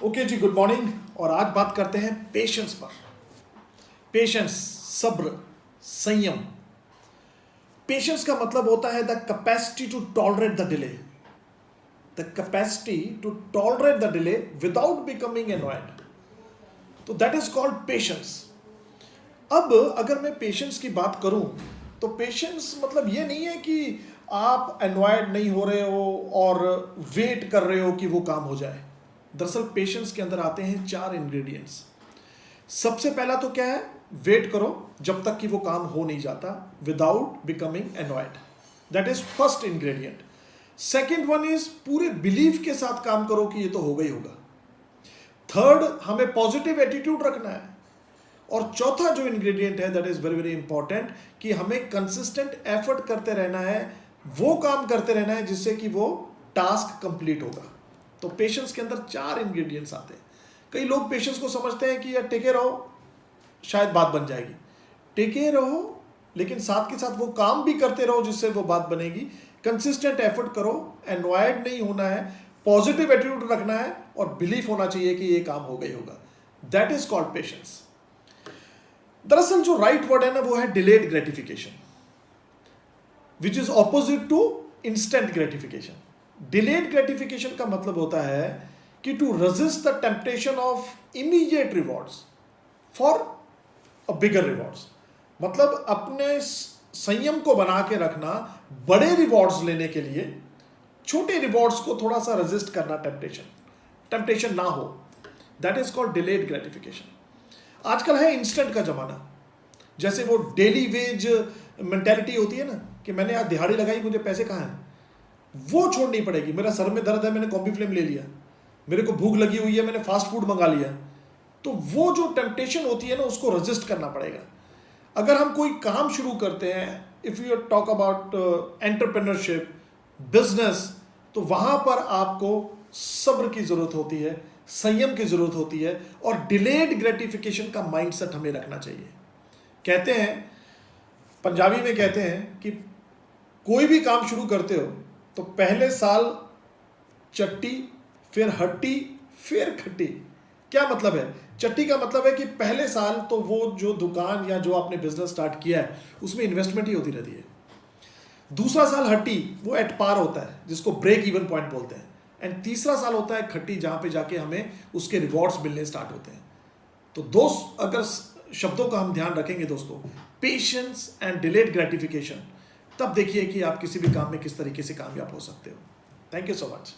Okay जी, good morning. और आज बात करते हैं पेशेंस पर। पेशेंस, सब्र, संयम। पेशेंस का मतलब होता है the capacity to tolerate the delay, the capacity to tolerate the delay without becoming annoyed. तो दैट इज कॉल्ड पेशेंस। अब अगर मैं पेशेंस की बात करूं तो पेशेंस मतलब ये नहीं है कि आप एनॉयड नहीं हो रहे हो और वेट कर रहे हो कि वो काम हो जाए। दरअसल पेशेंस के अंदर आते हैं 4 इंग्रेडिएंट्स। सबसे पहला तो क्या है, वेट करो जब तक कि वो काम हो नहीं जाता without becoming annoyed, that is first ingredient. Second one is पूरे बिलीफ के साथ काम करो कि ये तो होगा ही होगा। थर्ड, हमें पॉजिटिव एटीट्यूड रखना है। और चौथा जो इंग्रेडिएंट है that is very very important कि हमें कंसिस्टेंट एफर्ट करते रहना है, वो काम करते रहना है जिससे कि वो टास्क कंप्लीट होगा। तो पेशेंस के अंदर 4 इंग्रेडिएंट्स आते हैं। कई लोग पेशेंस को समझते हैं कि यार टिके रहो शायद बात बन जाएगी। टिके रहो लेकिन साथ के साथ वो काम भी करते रहो जिससे वो बात बनेगी। कंसिस्टेंट एफर्ट करो, एनॉयड नहीं होना है, पॉजिटिव एटीट्यूड रखना है और बिलीफ होना चाहिए कि ये काम होगा ही होगा। That is called patience. दरअसल जो राइट वर्ड है ना वो है delayed gratification, which is opposite to instant gratification. Delayed gratification का मतलब होता है कि to resist the temptation of immediate rewards for a bigger rewards. मतलब अपने संयम को बना के रखना बड़े रिवॉर्ड्स लेने के लिए, छोटे रिवॉर्ड्स को थोड़ा सा रेजिस्ट करना, टेम्पटेशन ना हो। That is called delayed gratification. आजकल है इंस्टेंट का जमाना, जैसे वो डेली वेज मेंटेलिटी होती है ना कि मैंने आज दिहाड़ी लगाई, मुझे पैसे कहाँ हैं, वो छोड़नी पड़ेगी। मेरा सर में दर्द है, मैंने कॉम्बी फ्लेम ले लिया, मेरे को भूख लगी हुई है, मैंने फास्ट फूड मंगा लिया। तो वो जो टेम्पटेशन होती है ना उसको रेजिस्ट करना पड़ेगा। अगर हम कोई काम शुरू करते हैं, if you talk about entrepreneurship, business, तो वहां पर आपको सब्र की जरूरत होती है, संयम की जरूरत होती है और डिलेड ग्रेटिफिकेशन का माइंडसेट हमें रखना चाहिए। कहते हैं, पंजाबी में कहते हैं कि कोई भी काम शुरू करते हो तो पहले साल चट्टी, फिर हट्टी, फिर खट्टी। क्या मतलब है? चट्टी का मतलब है कि पहले साल तो वो जो दुकान या जो आपने बिजनेस स्टार्ट किया है उसमें इन्वेस्टमेंट ही होती रहती है। दूसरा साल हट्टी, वो एट पार होता है जिसको ब्रेक इवन पॉइंट बोलते हैं। एंड तीसरा साल होता है खट्टी, जहां पे जाके हमें उसके रिवॉर्ड्स मिलने स्टार्ट होते हैं। तो दोस्त, अगर शब्दों का हम ध्यान रखेंगे दोस्तों, पेशेंस एंड डिलेड ग्रेटिफिकेशन, तब देखिए कि आप किसी भी काम में किस तरीके से कामयाब हो सकते हो। Thank you so much.